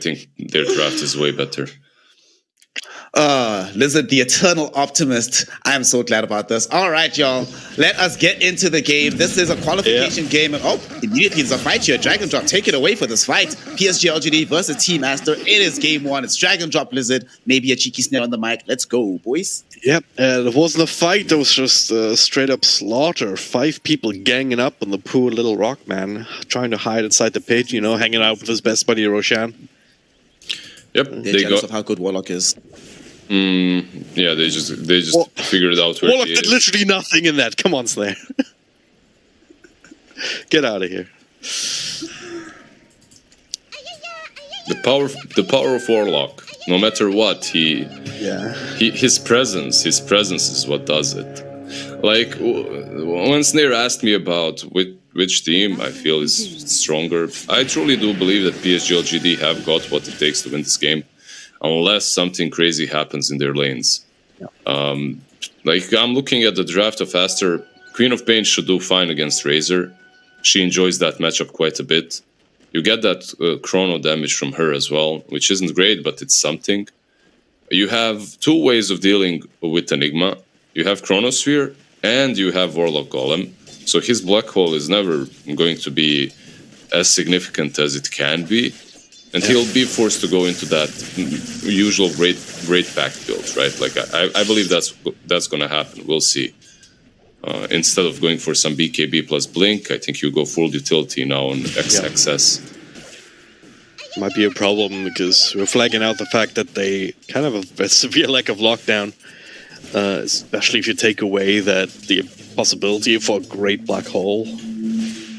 think their draft is way better. Lizard, the eternal optimist. I'm so glad about this. All right, y'all. Let us get into the game. This is a qualification game. And immediately there's a fight here. Dragon Drop, take it away for this fight. PSG.LGD versus Team Aster. It is game one. It's Dragon Drop, Lizard. Maybe a cheeky snare on the mic. Let's go, boys. Yep, it wasn't a fight. It was just straight up slaughter. 5 people ganging up on the poor little rock man, trying to hide inside the pit, you know, hanging out with his best buddy, Roshan. Yep, They're jealous of how good Warlock is. Yeah, they just figured out where Warlock he did is. literally nothing in that. Come on, Slayer. Get out of here. The power of Warlock. No matter what, his presence is what does it. Like when Snare asked me about which team I feel is stronger, I truly do believe that PSG.LGD have got what it takes to win this game, unless something crazy happens in their lanes. Yeah. Like I'm looking at the draft of Aster. Queen of Pain should do fine against Razor. She enjoys that matchup quite a bit. You get that chrono damage from her as well, which isn't great, but it's something. You have 2 ways of dealing with Enigma. You have Chronosphere and you have Warlock Golem. So his black hole is never going to be as significant as it can be. And he'll be forced to go into that usual great pack build, right? Like I believe that's going to happen. We'll see. Instead of going for some BKB plus Blink, I think you go full utility now on XXS. Might be a problem because we're flagging out the fact that they kind of have a severe lack of lockdown, especially if you take away that the possibility for a great black hole.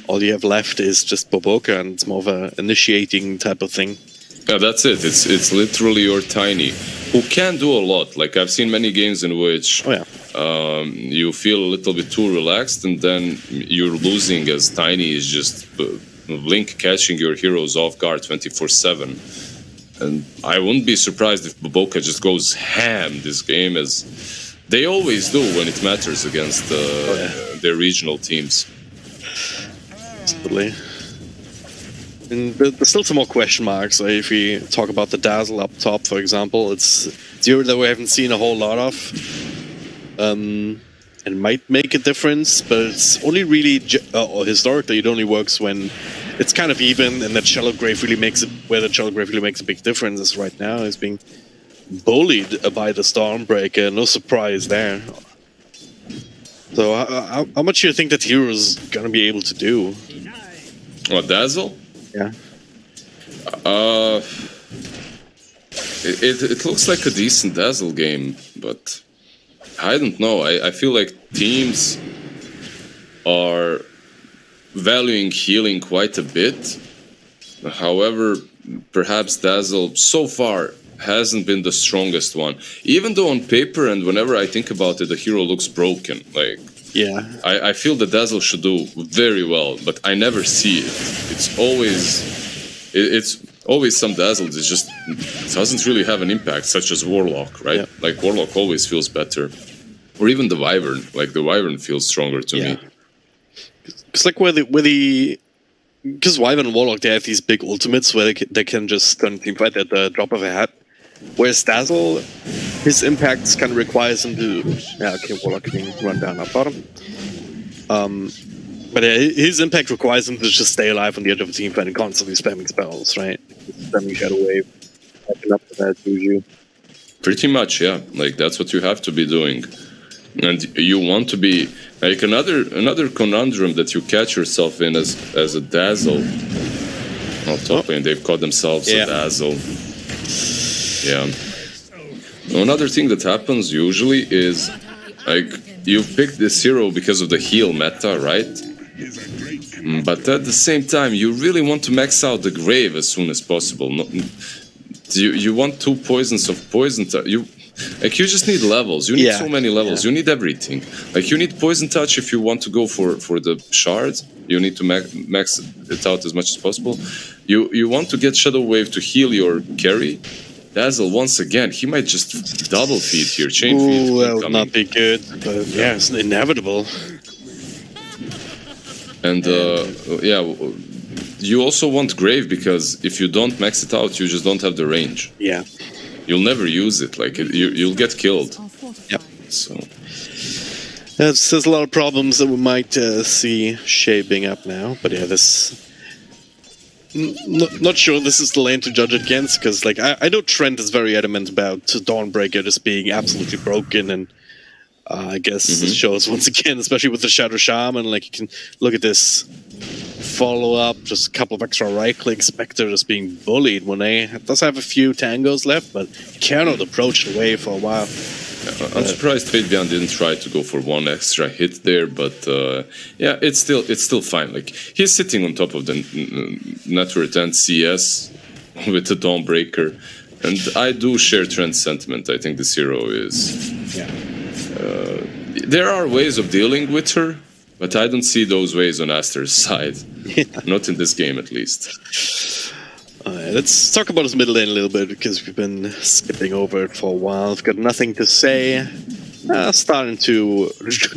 All you have left is just Boboka, and it's more of an initiating type of thing. Yeah, that's it. It's literally your Tiny, who can do a lot. Like I've seen many games in which you feel a little bit too relaxed, and then you're losing as Tiny is just Blink catching your heroes off guard 24/7. And I wouldn't be surprised if Boboka just goes ham this game, as they always do when it matters against their regional teams. Absolutely. And there's still some more question marks. Like if we talk about the Dazzle up top, for example, it's zero that we haven't seen a whole lot of. It might make a difference, but it's only really, or historically, it only works when it's kind of even, and that Shallow Grave really makes it, where the Shallow Grave really makes a big difference is right now. It's being bullied by the Stormbreaker, no surprise there. So how much do you think that hero is going to be able to do? What, Dazzle? Yeah. It looks like a decent Dazzle game, but I don't know. I feel like teams are valuing healing quite a bit. However, perhaps Dazzle so far hasn't been the strongest one. Even though on paper and whenever I think about it, the hero looks broken. Like, yeah, I feel that Dazzle should do very well, but I never see it. It's always some Dazzle that just doesn't really have an impact, such as Warlock, right? Yeah. Like Warlock always feels better, or even the Wyvern. Like the Wyvern feels stronger to me. It's like because Wyvern and Warlock, they have these big ultimates where they can just turn team fight at the drop of a hat. Whereas Dazzle, his impact kind of requires him to... Yeah, okay, Warlock can run down up bottom. But his impact requires him to just stay alive on the edge of a team fight and constantly spamming spells, right? Spamming Shadow Wave, backing up to that Juju. Pretty much, yeah. Like, that's what you have to be doing. And you want to be... Like, another conundrum that you catch yourself in as a Dazzle... Oh, top lane, they've caught themselves a Dazzle. Yeah. Another thing that happens usually is, like, you picked this hero because of the heal meta, right? But at the same time, you really want to max out the Grave as soon as possible. You want 2 poisons of poison. You just need levels. You need so many levels. You need everything. Like, you need poison touch if you want to go for the shard. You need to max it out as much as possible. You want to get Shadow Wave to heal your carry. Dazzle, once again, he might just double feed here. Chain feed. That would not be good. But yeah, it's inevitable. And you also want Grave, because if you don't max it out, you just don't have the range. Yeah. You'll never use it. Like you'll get killed. Yep. So there's a lot of problems that we might see shaping up now. But yeah, this. Not sure this is the lane to judge against, because like I know Trent is very adamant about Dawnbreaker just being absolutely broken, and I guess it shows once again, especially with the Shadow Shaman. Like you can look at this follow-up, just a couple of extra right-clicks, Spectre just being bullied when they does have a few tangos left, but cannot approach the wave for a while. I'm surprised Fabian didn't try to go for one extra hit there, but yeah, it's still fine. Like he's sitting on top of the Network and CS with the Dawnbreaker, and I do share Trent's sentiment. I think this hero is. Yeah. There are ways of dealing with her, but I don't see those ways on Aster's side. Yeah. Not in this game, at least. Let's talk about his middle lane a little bit, because we've been skipping over it for a while. I've got nothing to say. Starting to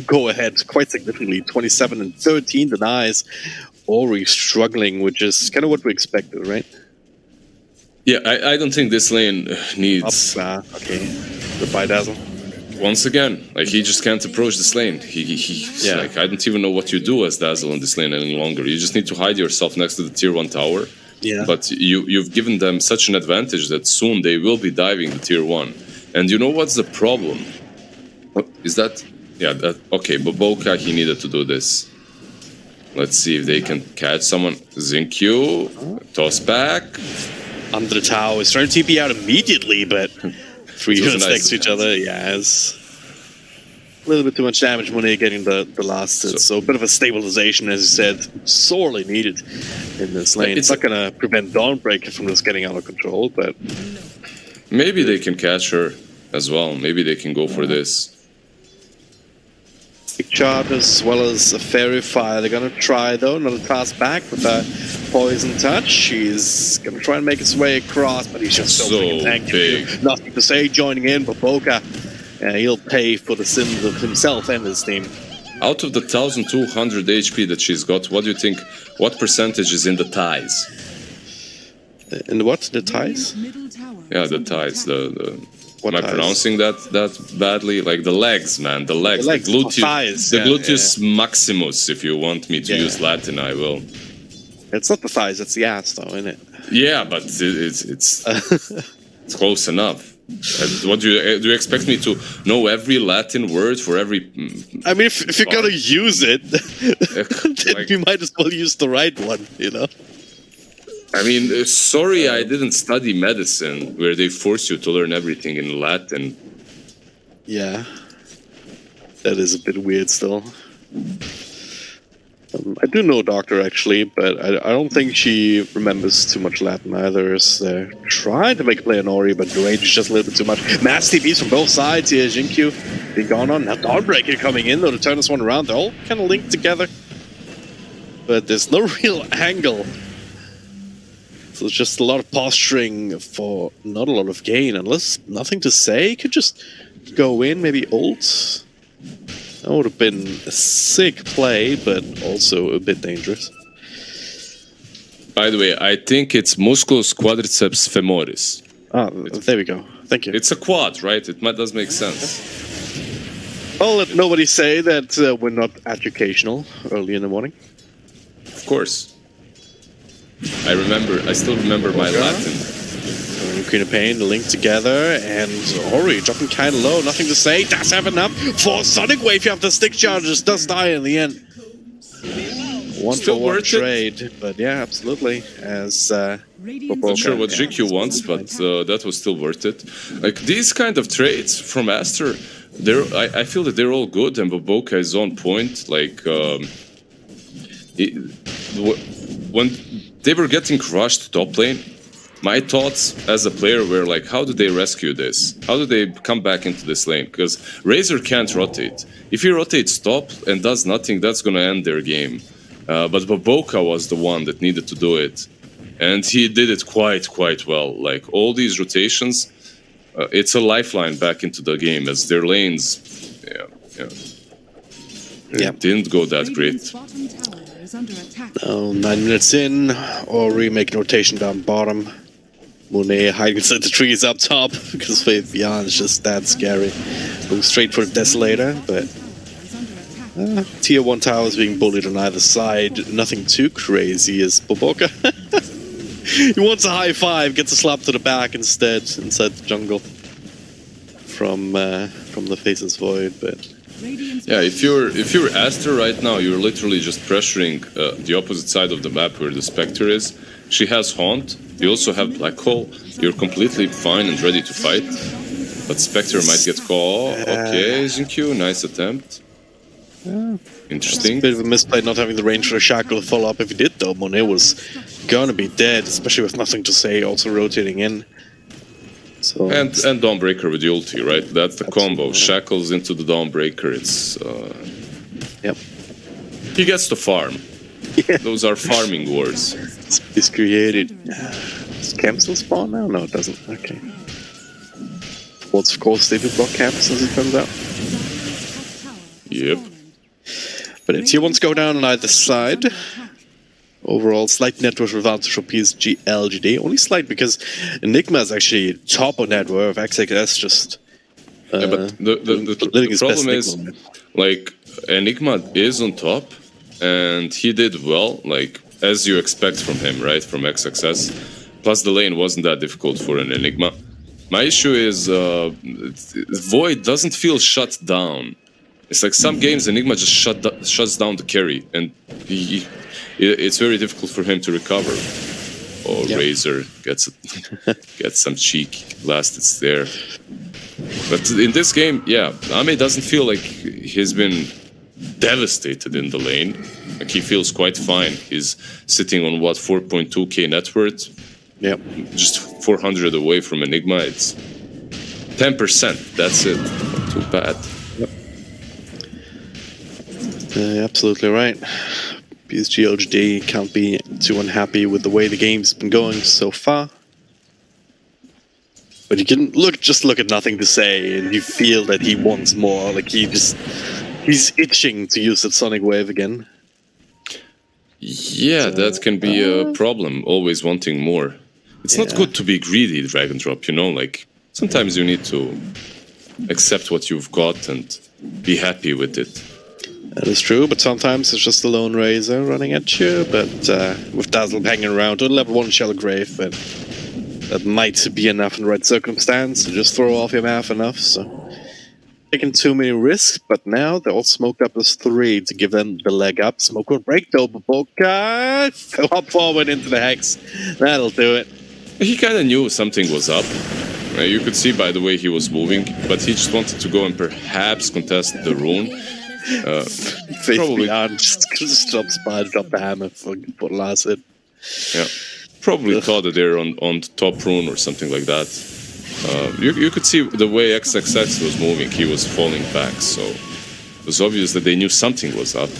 go ahead quite significantly. 27 and 13 denies. Ori struggling, which is kind of what we expected, right? Yeah, I don't think this lane needs... Okay. Goodbye, Dazzle. Once again, like he just can't approach this lane. He's like, I don't even know what you do as Dazzle in this lane any longer. You just need to hide yourself next to the tier 1 tower. Yeah. But you've given them such an advantage that soon they will be diving the tier 1. And you know what's the problem? Is that... Yeah, that... Okay, but Boca, he needed to do this. Let's see if they can catch someone. Zinq, toss back. Under the tower. Is trying to TP out immediately, but... 3 units next to each other, yeah, it's a little bit too much damage when they're getting the last hit. So a bit of a stabilization, as you said, sorely needed in this lane. It's not going to prevent Dawnbreaker from just getting out of control, but... Maybe they can catch her as well. Maybe they can go for this. Big charge as well as a Fairy Fire. They're going to try, though, another task back with a Poison Touch. He's going to try and make his way across, but he's just so big. Nothing to say, joining in, but Boca, he'll pay for the sins of himself and his team. Out of the 1,200 HP that she's got, what do you think, what percentage is in the ties? In the what? The ties? Yeah, the ties, Am I pronouncing that badly? Like the legs, man. The legs. The gluteus maximus. If you want me to use Latin, I will. It's not the thighs, it's the ass, though, isn't it? Yeah, but it's close enough. What do you expect me to know every Latin word for every? I mean, if you're gonna use it, then like, you might as well use the right one, you know. I mean, sorry, I didn't study medicine where they force you to learn everything in Latin. Yeah, that is a bit weird still. I do know a doctor, actually, but I don't think she remembers too much Latin either. So trying to make a play on Ori, but the range is just a little bit too much. Mass TPs from both sides here. Zinq being gone on. Now Dawnbreaker coming in, though, to turn this one around. They're all kind of linked together. But there's no real angle. So it's just a lot of posturing for not a lot of gain. Unless nothing to say, could just go in, maybe ult. That would have been a sick play, but also a bit dangerous. By the way, I think it's musculus quadriceps femoris. Ah, there we go. Thank you. It's a quad, right? It does make sense. I'll let nobody say that we're not educational early in the morning. Of course. I still remember my Latin. Queen of Pain linked together, and Ori dropping kind of low, nothing to say. Does have enough for Sonic Wave. You have the stick charges, does die in the end. One still for one worth trade, it. But yeah, absolutely. As not sure what Zinq wants, but that was still worth it. Like these kind of trades from Aster, I feel that they're all good, and Boboka is on point. Like when they were getting crushed top lane, my thoughts as a player were like, how do they rescue this? How do they come back into this lane? Because Razor can't rotate. If he rotates top and does nothing, that's going to end their game. But Boboka was the one that needed to do it. And he did it quite well. Like, all these rotations, it's a lifeline back into the game as their lanes didn't go that great. Now 9 minutes in, Ori making rotation down bottom. Monet hiding inside the trees up top because Faith Beyond is just that scary. Going straight for the Desolator, but Tier 1 towers being bullied on either side. Nothing too crazy as Boboka. He wants a high five, gets a slap to the back instead inside the jungle from the Faceless Void, but. Yeah, if you're Aster right now, you're literally just pressuring the opposite side of the map where the Spectre is. She has Haunt, you also have Black Hole, you're completely fine and ready to fight. But Spectre might get caught. Okay, Jinkyu, nice attempt. Interesting. It's a bit of a misplay not having the range for a Shackle to follow up. If he did though, Monet was gonna be dead, especially with nothing to say, also rotating in. So and Dawnbreaker with the ulti, right? That's the combo. Right. Shackles into the Dawnbreaker. It's yep. He gets to farm. Yeah. Those are farming wars. It's created. Does camp still spawn now? No, it doesn't. Okay. What's of course they do block camps as it turns out. Yep. But it's Tier 1s go down on either side. Overall, slight net worth advantage for PSG.LGD. Only slight because Enigma is actually top on net worth. XXS just. Yeah, but the problem is, like, Enigma is on top, and he did well, like, as you expect from him, right? From XXS. Plus, the lane wasn't that difficult for an Enigma. My issue is Void doesn't feel shut down. It's like some games Enigma just shuts down the carry, and it's very difficult for him to recover. Or yep. Razor gets some cheek last it's there. But in this game, yeah, Ame doesn't feel like he's been devastated in the lane. Like he feels quite fine. He's sitting on what, 4.2k net worth? Yep. Just 400 away from Enigma. It's 10%. That's it. Not too bad. Yep. Absolutely right. PSG.LGD can't be too unhappy with the way the game's been going so far. But you can just look at Nothing to Say, and you feel that he wants more. Like he's itching to use that Sonic Wave again. Yeah, that can be a problem. Always wanting more. It's not good to be greedy, Dragon Drop. You know, like sometimes you need to accept what you've got and be happy with it. That is true, but sometimes it's just a lone Razor running at you. But with Dazzle hanging around, on level 1 Shallow Grave, but that might be enough in the right circumstance to just throw off your math enough. So taking too many risks, but now they're all smoked up as 3 to give them the leg up. Smoke will break though, Boboka. Hop forward into the Hex. That'll do it. He kind of knew something was up. You could see by the way he was moving, but he just wanted to go and perhaps contest the rune. Probably just drop Spine, drop the hammer for the last hit. Yeah, probably thought that they're on top rune or something like that. You could see the way XXX was moving, he was falling back, so it was obvious that they knew something was up.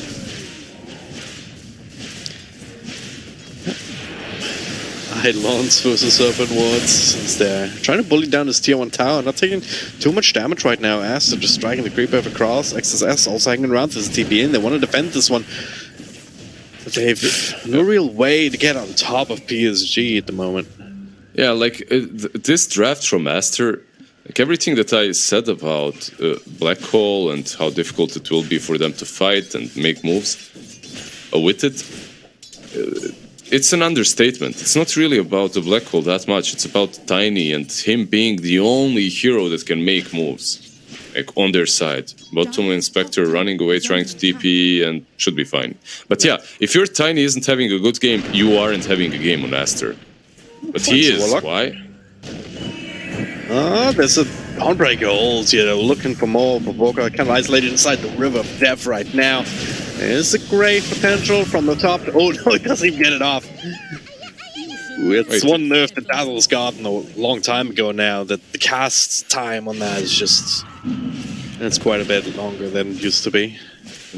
Lance versus Serpent Wards, since they're trying to bully down this Tier 1 tower, not taking too much damage right now. Aster just striking the creep over across. XSS also hanging around this TP in. They want to defend this one. But they've no real way to get on top of PSG at the moment. Yeah, like this draft from Aster, like everything that I said about Black Hole and how difficult it will be for them to fight and make moves with it, it's an understatement. It's not really about the Black Hole that much. It's about Tiny and him being the only hero that can make moves, like on their side. Bottom Inspector running away, trying to TP, and should be fine. But yeah, if your Tiny isn't having a good game, you aren't having a game on Aster. But he is. Warlock. Why? There's a Dawnbreaker ult, looking for more. Boboka kind of isolated inside the River of Death right now. There's a great potential from the top. Oh no, he doesn't even get it off. It's one nerf that Dazzle's gotten a long time ago now, that the cast time on that is just... it's quite a bit longer than it used to be.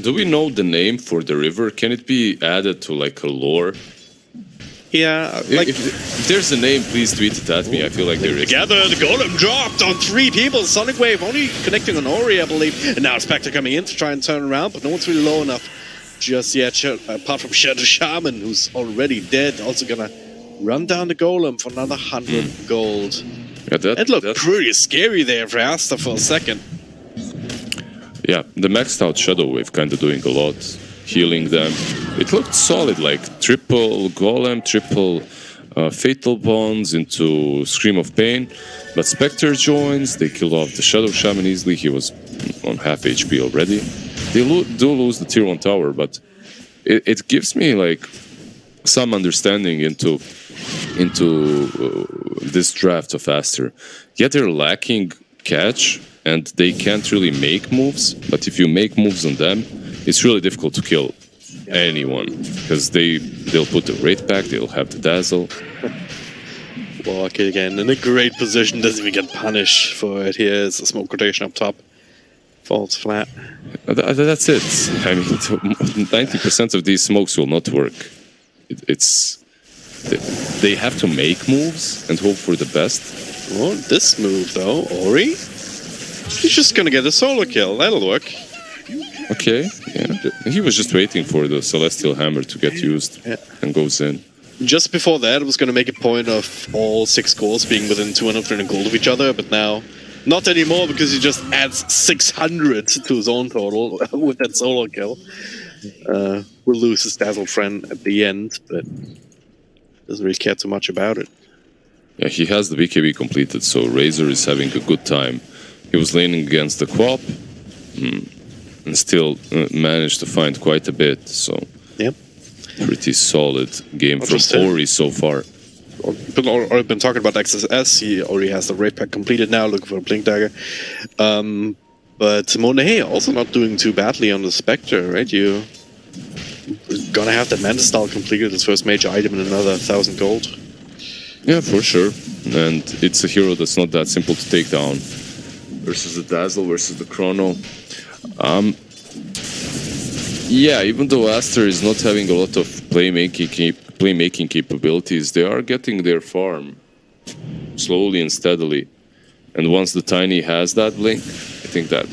Do we know the name for the river? Can it be added to like a lore? Yeah, like... If there's a name, please tweet it at me. I feel like there is. Together, the golem dropped on 3 people. Sonic Wave only connecting on Ori, I believe. And now Spectre coming in to try and turn around, but no one's really low enough just yet, apart from Shadow Shaman, who's already dead, also gonna run down the Golem for another 100 gold. Yeah, That looked pretty scary there for Aster for a second. Yeah, the maxed out Shadow Wave kind of doing a lot, healing them. It looked solid, like triple Golem, triple Fatal Bonds into Scream of Pain. But Spectre joins, they kill off the Shadow Shaman easily. He was on half HP already. They do lose the tier 1 tower, but it gives me like some understanding into this draft of Aster. Yeah, they're lacking catch and they can't really make moves, but if you make moves on them, it's really difficult to kill anyone because they'll put the Wraith back, they'll have the Dazzle. Walk again in a great position, doesn't even get punished for it. Here's a smoke rotation up top. Falls flat. That's it. I mean, 90% of these smokes will not work. They have to make moves and hope for the best. Well, this move though, Ori, he's just gonna get a solo kill. That'll work. Okay, yeah. He was just waiting for the Celestial Hammer to get used and goes in. Just before that, it was going to make a point of all 6 goals being within 200 gold of each other, but now not anymore because he just adds 600 to his own total with that solo kill. Will lose his Dazzle friend at the end, but doesn't really care too much about it. Yeah, he has the BKB completed, so Razor is having a good time. He was laning against the Quap and still managed to find quite a bit, so... Yep. Pretty solid game from Ori so far. People already been talking about XSS. He already has the Wraith pack completed now, looking for a Blink Dagger. But Monet also not doing too badly on the Spectre, right? You're gonna have that Mantis style completed, his first major item, and another 1,000 gold. Yeah, for sure. And it's a hero that's not that simple to take down. Versus the Dazzle, versus the Chrono. Yeah, even though Aster is not having a lot of playmaking capabilities, they are getting their farm slowly and steadily. And once the Tiny has that Blink, I think that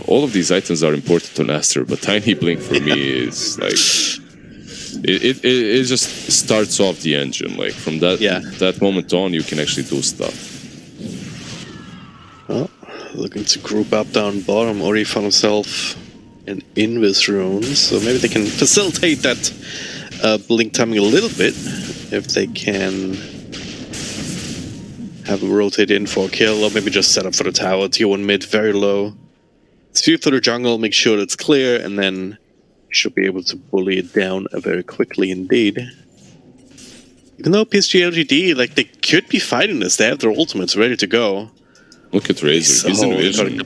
all of these items are important on Aster, but Tiny Blink for me is like... It just starts off the engine. Like from that moment on, you can actually do stuff. Well, looking to group up down bottom. Ori found himself an Invis rune, so maybe they can facilitate that Blink timing a little bit if they can have him rotate in for a kill, or maybe just set up for the tower. Tier 1 mid, very low. Sweep through the jungle, make sure it's clear, and then should be able to bully it down very quickly indeed. Even though PSG.LGD, like, they could be fighting this, they have their ultimates ready to go. Look at Razor, he's in vision.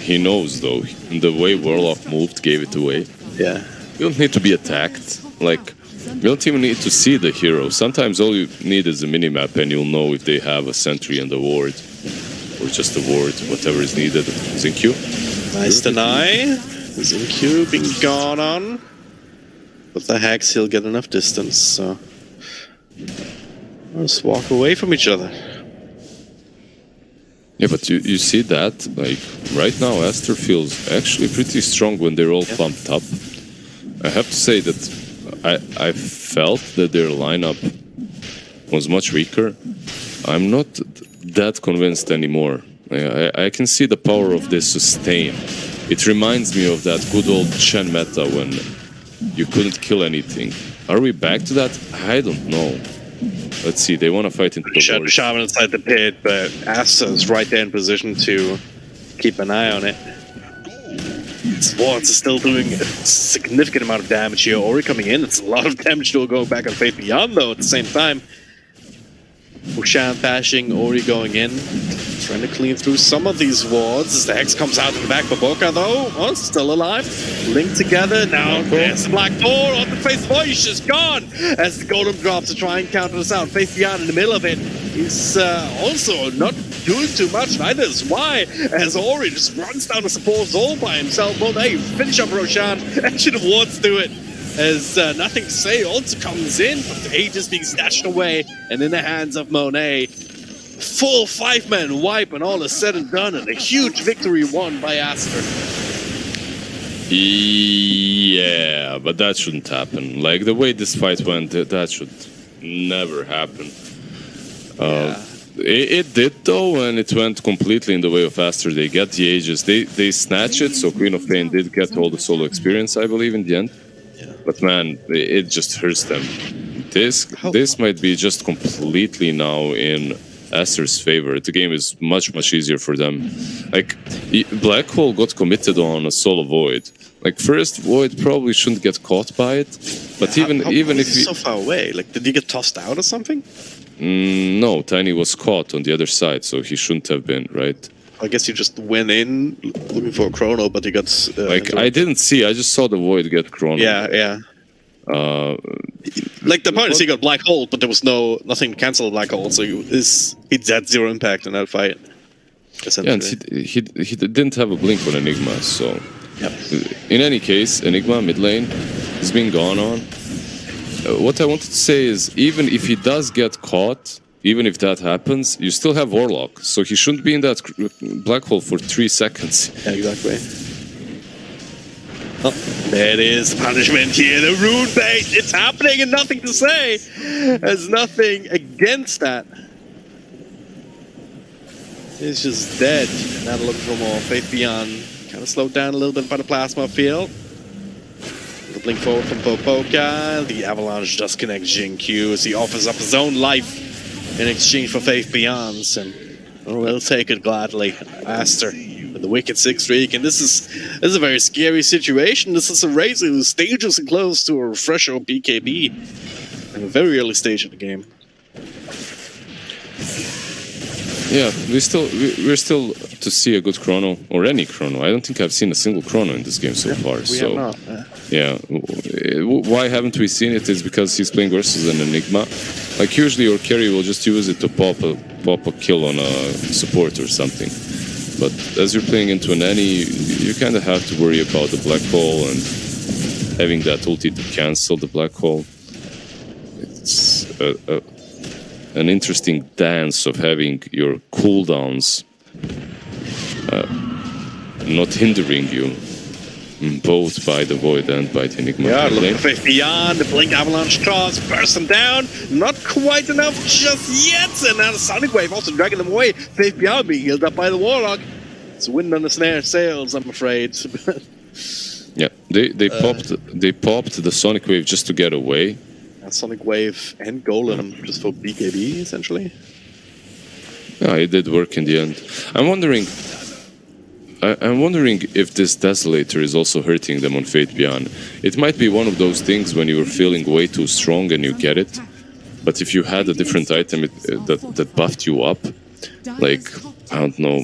He knows though, the way Warlock moved gave it away. Yeah. You don't need to be attacked, like, you don't even need to see the hero. Sometimes all you need is a minimap and you'll know if they have a sentry and a ward. Or just a ward, whatever is needed. Zinq. Nice deny. Zinq being gone on. With the Hex, he'll get enough distance, so... let's walk away from each other. Yeah, but you see that, like, right now Aster feels actually pretty strong when they're all pumped up. I have to say that I felt that their lineup was much weaker. I'm not that convinced anymore. I can see the power of this sustain. It reminds me of that good old Chen meta when you couldn't kill anything. Are we back to that? I don't know. Let's see, they want to fight into the board. Shaman inside the pit, but Aster's right there in position to keep an eye on it. Swartz is still doing a significant amount of damage here. Ori coming in, it's a lot of damage still going back on Faith Beyond though at the same time. Ushan bashing, Ori going in, trying to clean through some of these wards as the Hex comes out in the back. Baboka though, oh, still alive. Linked together, now there's the Black Door on the Faith Voice, she's gone! As the Golem drops to try and counter this out. Faith Beyond in the middle of it. He's also not doing too much, neither is Y, as Ori just runs down the support zone by himself. Well, hey, finish up Roshan, actually the wards do it. As Nothing to Say also comes in, but the Age is being snatched away, and in the hands of Monet. Full 5-man wipe, and all is said and done, and a huge victory won by Aster. Yeah, but that shouldn't happen. Like, the way this fight went, that should never happen. It did, though, and it went completely in the way of Aster. They get the Aegis. They snatch it, so Queen of Pain did get all the solo experience, I believe, in the end. Yeah. But man, it just hurts them. This might be just completely now in Aster's favor. The game is much easier for them. Like, Black Hole got committed on a solo Void. Like, first Void probably shouldn't get caught by it, but even if he... so far away, like, did he get tossed out or something? No, Tiny was caught on the other side, so he shouldn't have been, right? I guess he just went in looking for a chrono, but he got... I didn't see, I just saw the Void get chrono. Yeah. Like, the point is he got Black Hole, but there was nothing to cancel the Black Hole, so he had zero impact in that fight, essentially. Yeah, and he didn't have a blink on Enigma, so... Yep. In any case, Enigma mid lane is being gone on. What I wanted to say is, even if he does get caught, even if that happens, you still have Warlock, so he shouldn't be in that Black Hole for 3 seconds. Yeah, exactly. Oh, there it is, punishment here, the rune bait, it's happening and nothing to say. There's nothing against that. It's just dead. Now looking for more. Faith Beyond kind of slowed down a little bit by the plasma field. The blink forward from Popoka. The Avalanche does connect Jin-Q as he offers up his own life in exchange for Faith Beyond's, and they'll take it gladly. Aster with the wicked 6 streak, and this is a very scary situation. This is a Razor who's dangerously close to a refresher BKB in a very early stage of the game. Yeah, we're still to see a good chrono, or any chrono. I don't think I've seen a single chrono in this game so far. We have not. Yeah, why haven't we seen it? Is because he's playing versus an Enigma. Like, usually your carry will just use it to pop a kill on a support or something. But as you're playing into an Annie, you kind of have to worry about the Black Hole and having that ulti to cancel the Black Hole. It's an interesting dance of having your cooldowns not hindering you, both by the Void and by the Enigma. Yeah, look at Faith Beyond, the Blink Avalanche Charge, burst them down, not quite enough just yet, and now the Sonic Wave also dragging them away. Faith Beyond being healed up by the Warlock. It's wind on the snare sails, I'm afraid. Yeah, they popped the Sonic Wave just to get away. Sonic Wave and Golem just for BKB, essentially. Yeah, it did work in the end. I'm wondering if this Desolator is also hurting them on Fate Beyond. It might be one of those things when you were feeling way too strong and you get it, but if you had a different item that buffed you up, like, I don't know,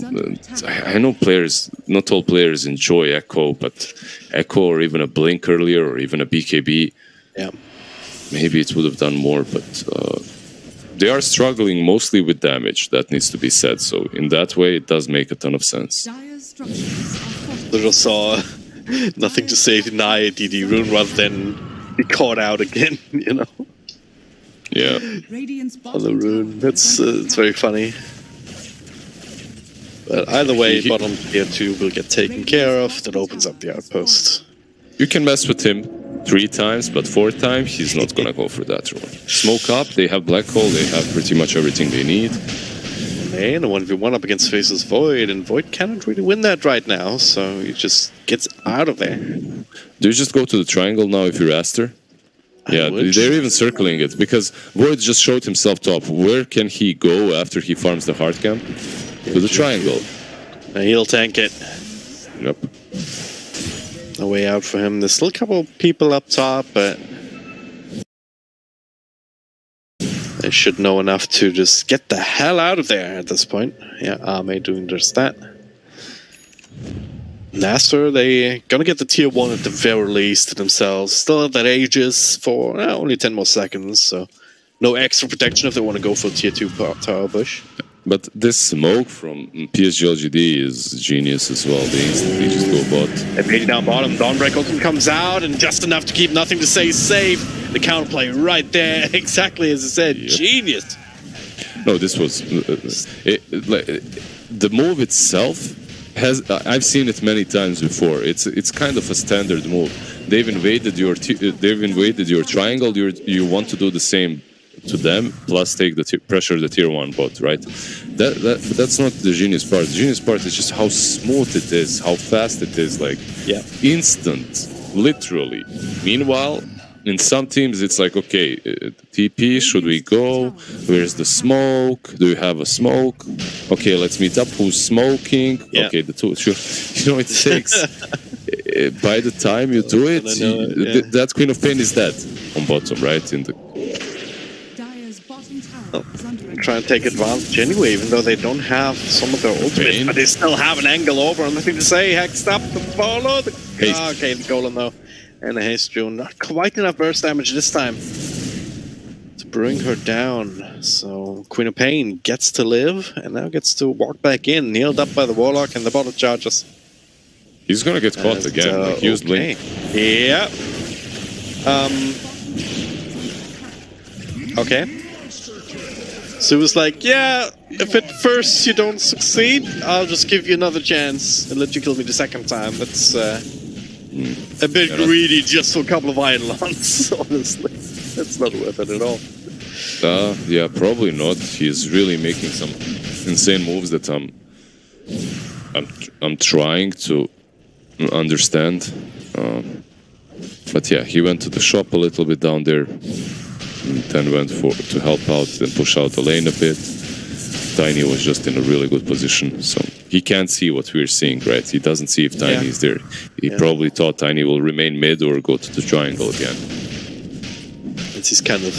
I know players, not all players enjoy Echo, but Echo or even a Blink earlier or even a BKB, yeah, maybe it would have done more, but they are struggling mostly with damage, that needs to be said, so in that way it does make a ton of sense. They just saw nothing to say deny DD rune rather than be caught out again, you know? Yeah. On the rune, it's very funny. But either way, bottom tier 2 will get taken care of, that opens up the outpost. You can mess with him 3 times, but 4th time, he's not gonna go for that rune. Smoke up, they have Black Hole, they have pretty much everything they need. Man, a 1v1 up against Faceless Void, and Void cannot really win that right now, so he just gets out of there. Do you just go to the triangle now if you're Aster? Yeah, they're even circling it, because Void just showed himself top. Where can he go after he farms the hard camp? To the triangle. He'll tank it. Yep. No way out for him. There's still a couple people up top, but they should know enough to just get the hell out of there at this point. Yeah, Ame doing just that. Aster, they gonna get the tier 1 at the very least to themselves. Still have that Aegis for only 10 more seconds, so no extra protection if they want to go for tier 2 tower push. But this smoke from PSG.LGD is genius as well. They instantly just go bot. And maybe down bottom, Dawnbreak ultimate comes out, and just enough to keep nothing to say safe. The counterplay right there, exactly as I said, yep. Genius. No, this was... the move itself I've seen it many times before. It's kind of a standard move. They've invaded your triangle. You want to do the same to them, plus take the pressure the tier 1 bot, right? That's not the genius part. The genius part is just how smooth it is, how fast it is, like instant, literally. Meanwhile, in some teams, it's like, okay, TP, should we go? Where's the smoke? Do you have a smoke? Okay, let's meet up. Who's smoking? Yeah. Okay, the two, sure. You know, it takes, by the time you do it, that Queen of Pain is dead on bottom, right? Try and take advantage anyway, even though they don't have some of their ultimates, but they still have an angle over. And nothing to say. Hexed up to follow. Okay, the golem though. And a haste June. Not quite enough burst damage this time to bring her down. So Queen of Pain gets to live and now gets to walk back in, kneeled up by the Warlock and the bottle charges. He's gonna get caught again, like used Blink. Yeah. Okay. So it was like, yeah, if at first you don't succeed, I'll just give you another chance and let you kill me the second time. That's a bit greedy just for a couple of Iron Lance, honestly. That's not worth it at all. Yeah, probably not. He's really making some insane moves that I'm trying to understand. But yeah, he went to the shop a little bit down there. Then went to help out, then push out the lane a bit. Tiny was just in a really good position, so he can't see what we're seeing, right? He doesn't see if Tiny is there. He probably thought Tiny will remain mid or go to the triangle again. It's these kind of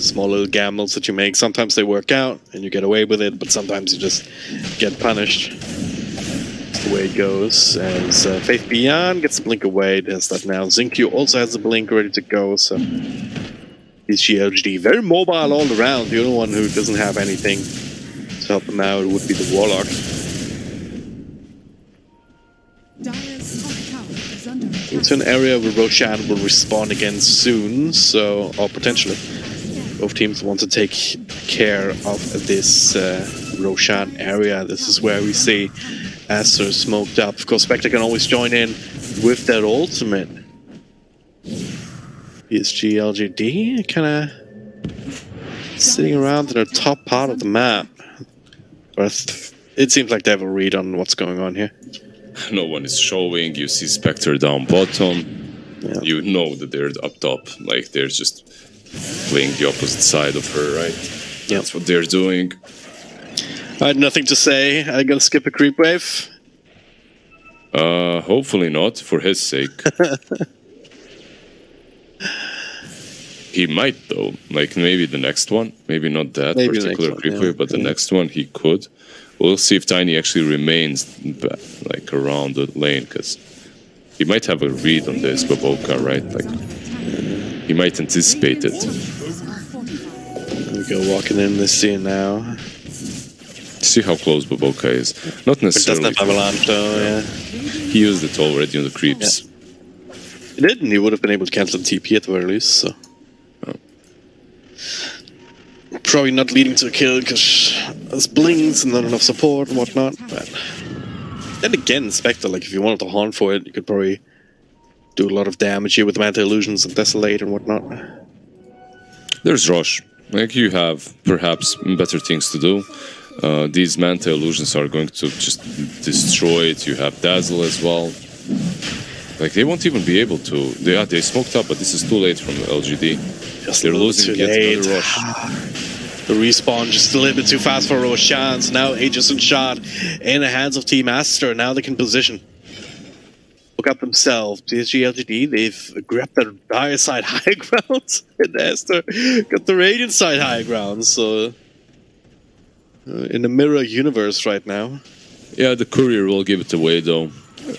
small little gambles that you make. Sometimes they work out and you get away with it, but sometimes you just get punished. That's the way it goes. As Faith Beyond gets the blink away, there's that now. Zincu also has the blink ready to go, so... PSG.LGD, very mobile all around. The only one who doesn't have anything to help him out would be the Warlock. It's an area where Roshan will respawn again soon, so, or potentially. Both teams want to take care of this Roshan area. This is where we see Aster smoked up. Of course, Spectre can always join in with that ultimate. PSG.LGD kind of sitting around in the top part of the map. But it seems like they have a read on what's going on here. No one is showing. You see Spectre down bottom. Yeah. You know that they're up top. Like they're just playing the opposite side of her, right? Yep. That's what they're doing. I had nothing to say. I'm gonna skip a creep wave. Hopefully not, for his sake. He might though, like maybe the next one, maybe not that maybe particular creep wave, but the next one he could. We'll see if Tiny actually remains like around the lane, because he might have a read on this Baboka, right? Like he might anticipate it. We go walking in this scene now. See how close Baboka is. Not necessarily. It doesn't have avalanche though, yeah. He used it already on the creeps. Yeah. He did, and he would have been able to cancel the TP at the very least, so. Probably not leading to a kill because there's blinks and not enough support and whatnot. But then again, Spectre, like if you wanted to haunt for it, you could probably do a lot of damage here with Manta Illusions and Desolate and whatnot. There's Rush. Like you have perhaps better things to do. These Manta Illusions are going to just destroy it. You have Dazzle as well. Like they won't even be able to. They smoked up, but this is too late from LGD. Just they're losing yet another Rush. The respawn just a little bit too fast for Roshan. So now Aegis and Shard in the hands of Team Aster. Now they can position. Look up themselves. PSG.LGD, they've grabbed their dire side high ground. And Aster got the Radiant side high ground. So in the mirror universe right now. Yeah, the courier will give it away though.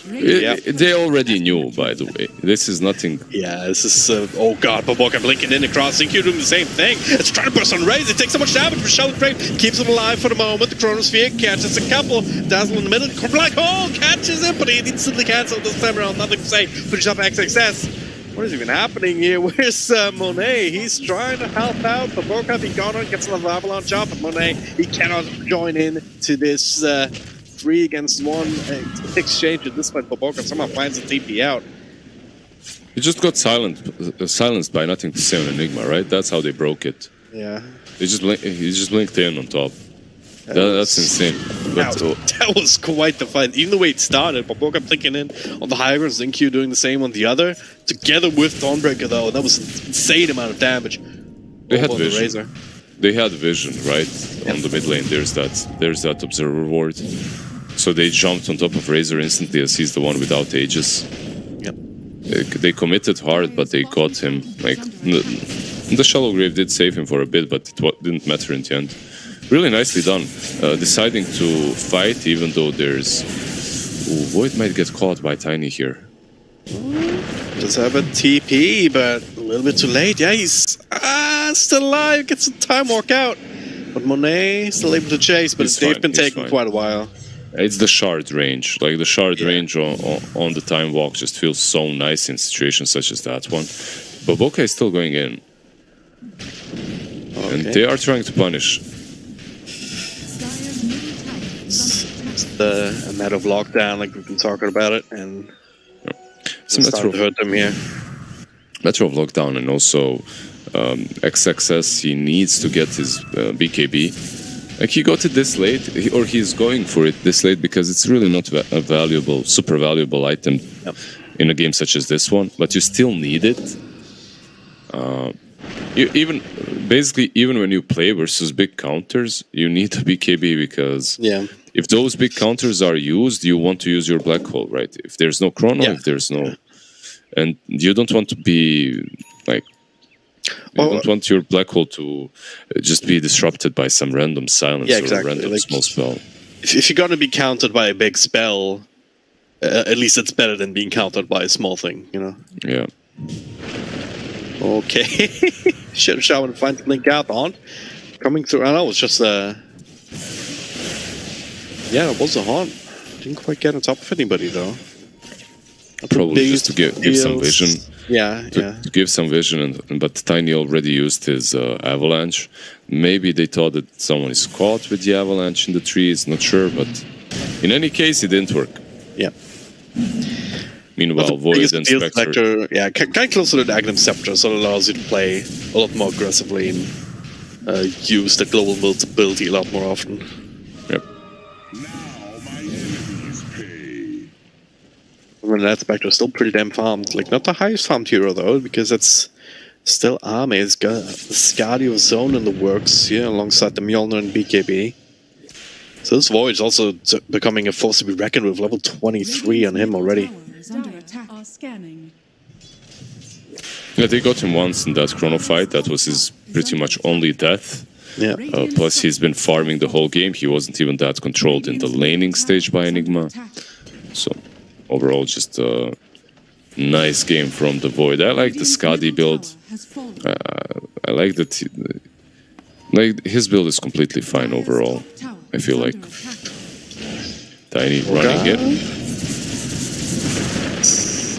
They already knew, by the way. This is nothing. Yeah, this is. Oh god, Baboka blinking in across. Zincu doing the same thing. It's trying to burst on Raze. It takes so much damage. Michelle Crave keeps him alive for the moment. The Chronosphere catches a couple. Dazzle in the middle. Black Hole catches him, but he instantly cancelled this time around. Nothing to say. Finish up XXS. What is even happening here? Where's Monet? He's trying to help out. Baboka, he got on, gets another avalanche up, but Monet, he cannot join in to this 3 against 1 exchange at this point. Boboka somehow finds a TP out. He just got silenced by nothing to say on Enigma, right? That's how they broke it. Yeah. He just blinked in on top. That's insane. But, that was quite the fight. Even the way it started, Boboka blinking in on the high ground, Zinq doing the same on the other. Together with Dawnbreaker, though, that was an insane amount of damage. They had vision. They had vision, right? Yep. On the mid lane, there's that observer ward. So they jumped on top of Razor instantly as he's the one without Aegis. Yep. They committed hard, but they got him. Like the Shallow Grave did save him for a bit, but it didn't matter in the end. Really nicely done. Deciding to fight, even though there's... Ooh, Void might get caught by Tiny here. Does have a TP, but a little bit too late. Yeah, he's still alive. Gets a time walk out. But Monet still able to chase, but they've been taking quite a while. It's the shard range. Like the shard range on the time walk just feels so nice in situations such as that one. But Boca is still going in. Okay. And they are trying to punish. It's a matter of lockdown, like we've been talking about it, and it's a matter of hurt them here. Matter of lockdown, and also XXS. He needs to get his BKB. Like he got it this late, or he's going for it this late because it's really not a valuable, super valuable item in a game such as this one. But you still need it. Even when you play versus big counters, you need a BKB because if those big counters are used, you want to use your black hole, right? If there's no chrono, if there's no, and you don't want to be like, you don't want your black hole to just be disrupted by some random silence or a random small spell. If you're gonna be countered by a big spell, at least it's better than being countered by a small thing, you know? Yeah. Okay. Should have shot and find the link out on. Coming through. I know it was just yeah, it was a haunt. Didn't quite get on top of anybody though. Probably just to give some vision. To give some vision, but Tiny already used his avalanche. Maybe they thought that someone is caught with the avalanche in the trees, not sure, but in any case it didn't work. Yeah. Meanwhile, Void and Spectre... Yeah, kind of closer to the Agnum Scepter, so it allows you to play a lot more aggressively and use the global ability a lot more often. Yep. I mean, that Spectre is still pretty damn farmed. Like, not the highest farmed hero, though, because it's still Army. It's got the Scardio Zone in the works, alongside the Mjolnir and BKB. So this Void is also becoming a force to be reckoned with, level 23 on him already. Yeah, they got him once in that chrono fight. That was his pretty much only death. Yeah. Plus, he's been farming the whole game. He wasn't even that controlled in the laning stage by Enigma. So, overall, just a nice game from the Void. I like the Skadi build. I like that. Like his build is completely fine overall. I feel like Tiny running it.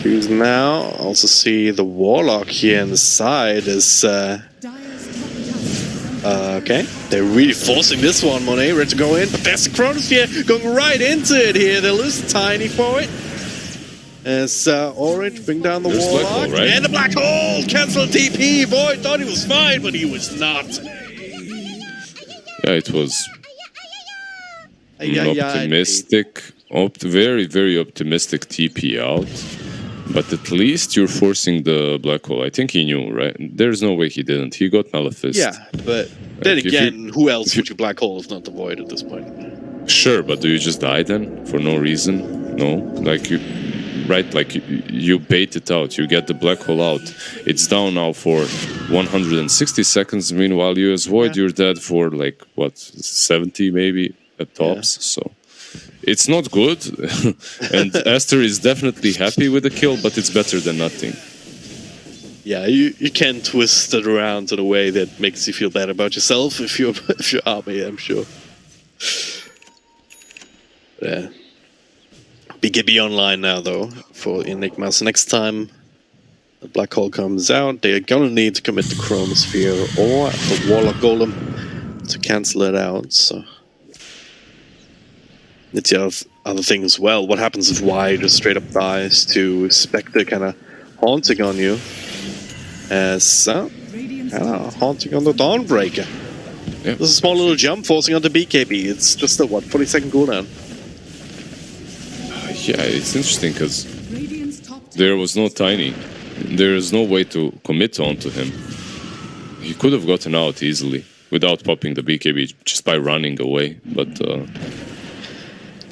He's now also see the Warlock here on the side is okay. They're really forcing this one, Monet, ready to go in, but there's the Chronosphere going right into it here. They lose Tiny for it. As Orange bring down the Warlock hole, right? And the Black Hole! Cancel TP! Void thought he was fine, but he was not. Yeah, it was optimistic, very, very optimistic TP out. But at least you're forcing the Black Hole. I think he knew, right? There's no way he didn't. He got Maleficent. Yeah, but then again, who else would you Black Hole if not the Void at this point? Sure, but do you just die then? For no reason? No? Like you... Right, like you bait it out, you get the Black Hole out. It's down now for 160 seconds. Meanwhile, you as Void, you're dead for like, what, 70 maybe at tops. So it's not good. And Aster is definitely happy with the kill, but it's better than nothing. Yeah, you can twist it around in a way that makes you feel bad about yourself if you're Army, I'm sure. Yeah. BKB online now, though, for Enigma. So next time the Black Hole comes out, they're gonna need to commit the Chronosphere or the Warlock Golem to cancel it out. So it's the other thing as well. What happens if Y just straight up dies to Spectre kind of haunting on you? As haunting on the Dawnbreaker. Yeah. There's a small little jump forcing onto BKB. It's just a, what, 40-second cooldown? Yeah, it's interesting because there was no Tiny. There is no way to commit onto him. He could have gotten out easily without popping the BKB just by running away, but... then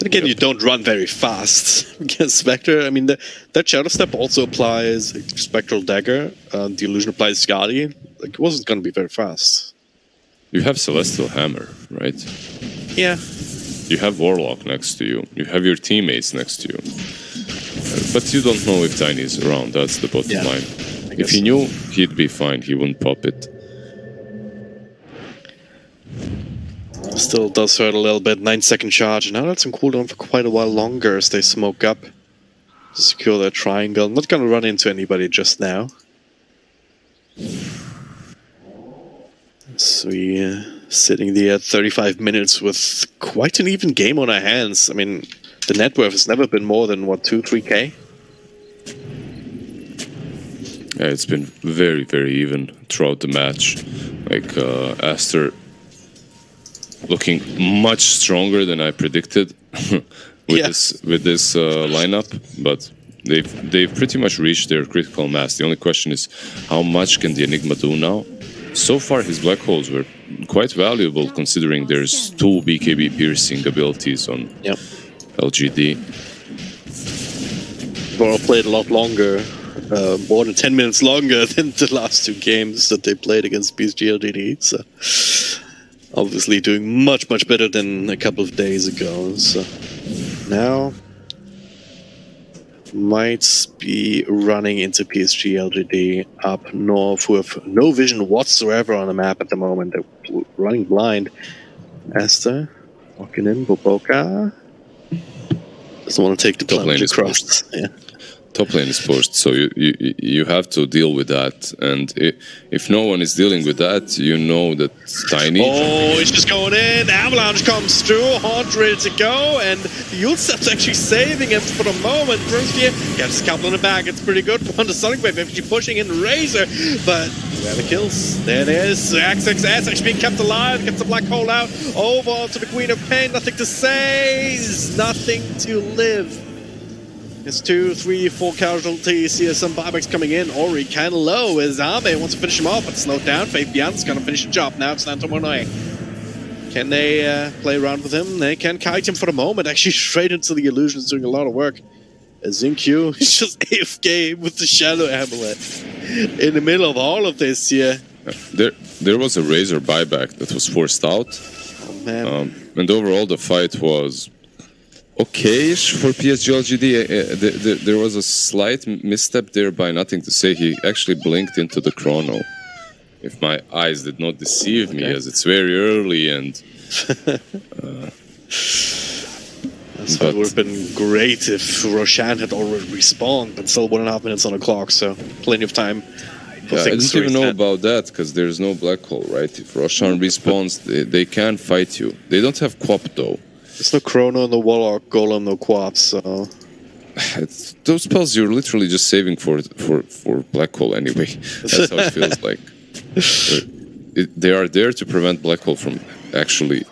again, you don't run very fast against Spectre. I mean, that Shadow Step also applies Spectral Dagger. The Illusion applies Skadi. Like, it wasn't going to be very fast. You have Celestial Hammer, right? Yeah. You have Warlock next to you. You have your teammates next to you. But you don't know if Tiny is around. That's the bottom line. If he knew, he'd be fine. He wouldn't pop it. Still does hurt a little bit. 9-second charge. Now that's on cooldown for quite a while longer as they smoke up to secure their triangle. Not going to run into anybody just now. So we sitting there at 35 minutes with quite an even game on our hands. I mean, the net worth has never been more than, what, 2-3k? Yeah, it's been very, very even throughout the match. Like, Aster looking much stronger than I predicted with this lineup, but they've pretty much reached their critical mass. The only question is, how much can the Enigma do now? So far, his black holes were quite valuable, considering there's 2 BKB piercing abilities on LGD. Borough played a lot longer, more than 10 minutes longer than the last 2 games that they played against PSG.LGD. So obviously doing much, much better than a couple of days ago. So now might be running into PSG.LGD up north with no vision whatsoever on the map at the moment. They're running blind. Aster walking in. Boboka doesn't want to take the plunge across. Top lane is pushed, so you have to deal with that. And if no one is dealing with that, you know that Tiny... Oh, it's just going in. Avalanche comes through. Haunt ready to go. And the Yulstep's actually saving him for the moment. First here, gets a couple in the back. It's pretty good. On the Sonic Wave, actually pushing in Razor. But where the kills? There it is. XXS actually being kept alive. Gets the black hole out. Over to the Queen of Pain. Nothing to say. Nothing to live. It's 2, 3, 4 casualties here. Some buybacks coming in. Ori kind of low as Abe wants to finish him off, but slowed down. Faith Beyond's going to finish the job. Now it's down to Monoe. Can they play around with him? They can kite him for the moment. Actually, straight into the illusions, doing a lot of work. Zinkyu is just AFK with the Shadow Amulet in the middle of all of this here. There was a Razor buyback that was forced out. Oh, man. And overall, the fight was okay-ish for PSG.LGD. There was a slight misstep there by Nothing to Say. He actually blinked into the chrono. If my eyes did not deceive me, as it's very early and... So it would have been great if Roshan had already respawned, but still 1.5 minutes on the clock, so plenty of time. Yeah, I didn't even know about that, because there's no black hole, right? If Roshan respawns, they can fight you. They don't have Quap, though. There's no Chrono, no Warlock, Golem, no Quap, so... Those spells you're literally just saving for black hole anyway. That's how it feels like. They are there to prevent black hole from actually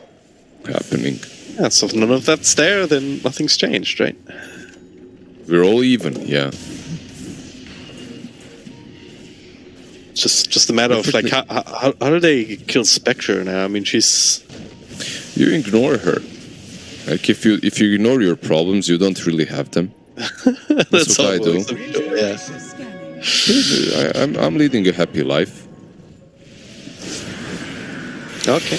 happening. Yeah, so if none of that's there, then nothing's changed, right? We're all even, yeah. Just a matter of like how do they kill Spectre now? I mean, she's... You ignore her. Like if you ignore your problems, you don't really have them. That's what I do. Yeah. I'm leading a happy life. Okay.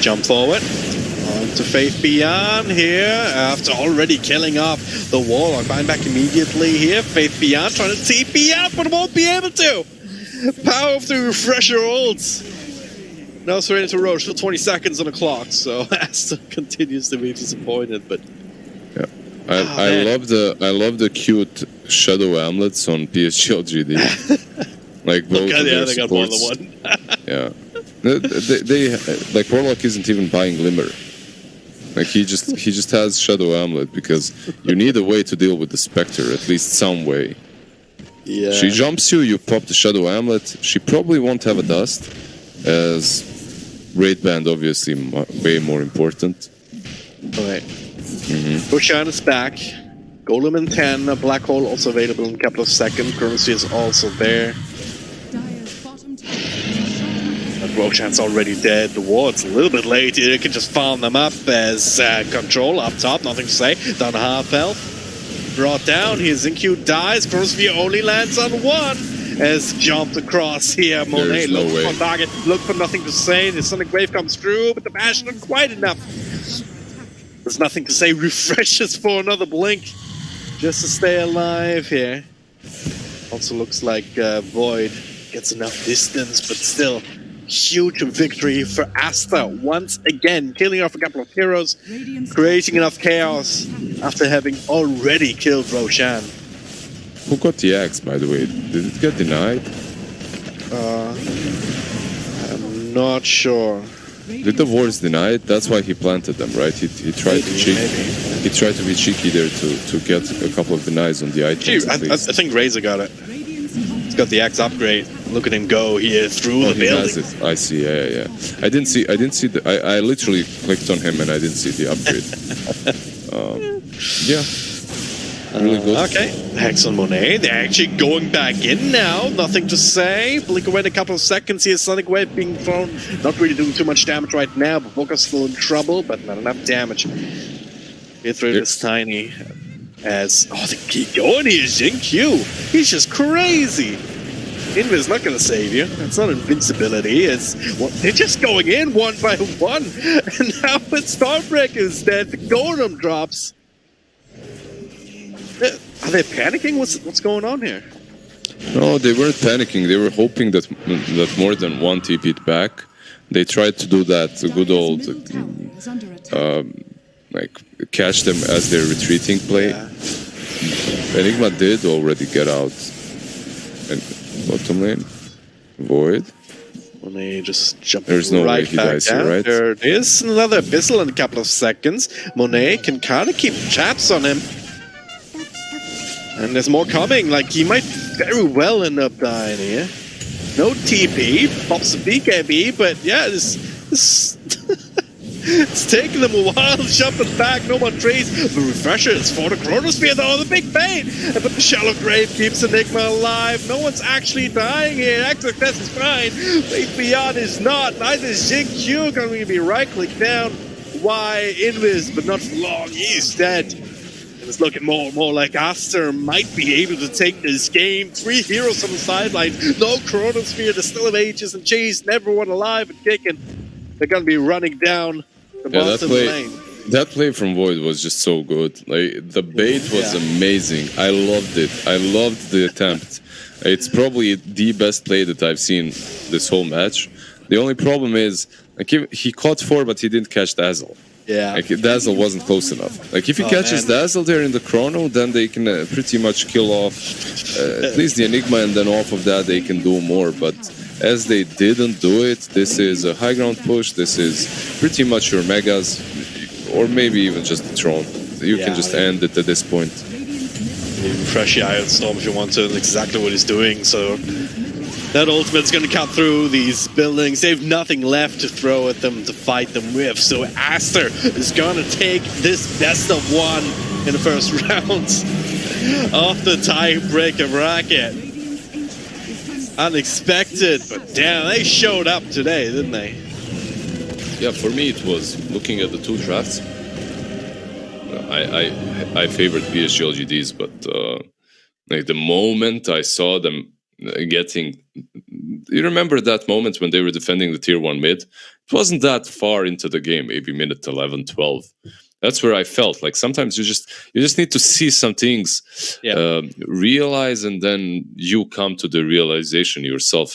Jump forward. On to Faith Beyond here. After already killing off the Warlock. Bind back immediately here. Faith Beyond trying to TP out, but won't be able to. Power of the refresher ults. Now it's ready to Roche. Still 20 seconds on the clock, so Aster continues to be disappointed, but... Yeah. I love the cute shadow amulets on PSG.LGD. Like both of their they got more than one. Yeah. They like Warlock isn't even buying Glimmer. Like he just has Shadow Amulet because you need a way to deal with the Spectre, at least some way. Yeah. She jumps you, you pop the Shadow Amulet. She probably won't have a dust, as Raid Band obviously way more important. Alright. Roshan is back. Golem in 10, a Black Hole also available in a couple of seconds. Chronosphere is also there. But Roshan's already dead. The ward's a little bit late. You can just farm them up as control up top. Nothing to say. Down half health. Brought down. His Zinq dies. Chronosphere only lands on one. As jumped across here. Monet looks for target. Look for nothing to say. The Sonic Wave comes through, but the bash not quite enough. There's nothing to say. Refreshes for another blink. Just to stay alive here. Also looks like Void gets enough distance, but still huge victory for Aster once again, killing off a couple of heroes, creating enough chaos after having already killed Roshan. Who got the axe, by the way? Did it get denied? I'm not sure. Did the wards deny it? That's why he planted them, right? He tried to cheat. He tried to be cheeky there to get a couple of denies on the items. I think Razor got it. He's got the axe upgrade. Look at him go here through the building. Has it. I see. Yeah. I didn't see the. I literally clicked on him and I didn't see the upgrade. Yeah. Really good. Okay, Hex on Monet. They're actually going back in now. Nothing to say. Blink away in a couple of seconds here. Sonic Wave being thrown. Not really doing too much damage right now. But Boka's still in trouble, but not enough damage. Here through this tiny. As they keep going here. Zinq. He's just crazy. Invis not going to save you. That's not invincibility. They're just going in one by one. And now it's Stormbreaker's dead. The Golem drops. Are they panicking? What's going on here? No, they weren't panicking. They were hoping that more than one TP'd back. They tried to do that, the good old, like, catch them as they're retreating play. Yeah. Enigma did already get out. And bottom lane, Void. Monet just jumping There's no right way he back dies down. here, right? There is another Abyssal in a couple of seconds. Monet can kind of keep tabs on him. And there's more coming, like he might very well end up dying here. No TP, pops a BKB, but yeah, this it's taking them a while to jump it back, no more trades. The refresher is for the Chronosphere though, the big pain! But the Shallow Grave keeps Enigma alive, no one's actually dying here, Access Test is fine, Faith Beyond is not, neither is Zinq going to be right-click down. Why? Invis, but not for long, he's dead. It's looking more and more like Aster might be able to take this game. 3 heroes on the sideline, no Chronosphere, there's still Ages and chasing everyone alive and kicking. They're going to be running down the bottom lane. That play from Void was just so good. Like the bait was amazing. I loved it. I loved the attempt. It's probably the best play that I've seen this whole match. The only problem is, like, he caught 4, but he didn't catch Dazzle. Yeah, like Dazzle wasn't close enough. Like if he catches Dazzle there in the Chrono, then they can pretty much kill off at least the Enigma, and then off of that they can do more. But as they didn't do it, this is a high ground push. This is pretty much your Megas, or maybe even just the Throne. You can just end it at this point. Refresh the Iron Storm if you want to. That's exactly what he's doing. So that ultimate's going to cut through these buildings. They have nothing left to throw at them, to fight them with. So Aster is going to take this best of 1 in the first round of the tiebreaker bracket. Unexpected, but damn, they showed up today, didn't they? Yeah, for me it was, looking at the 2 drafts, I favored PSG.LGDs, but like the moment I saw them getting, you remember that moment when they were defending the tier 1 mid? It wasn't that far into the game, maybe minute 11, 12. That's where I felt like sometimes you just need to see some things, realize, and then you come to the realization yourself.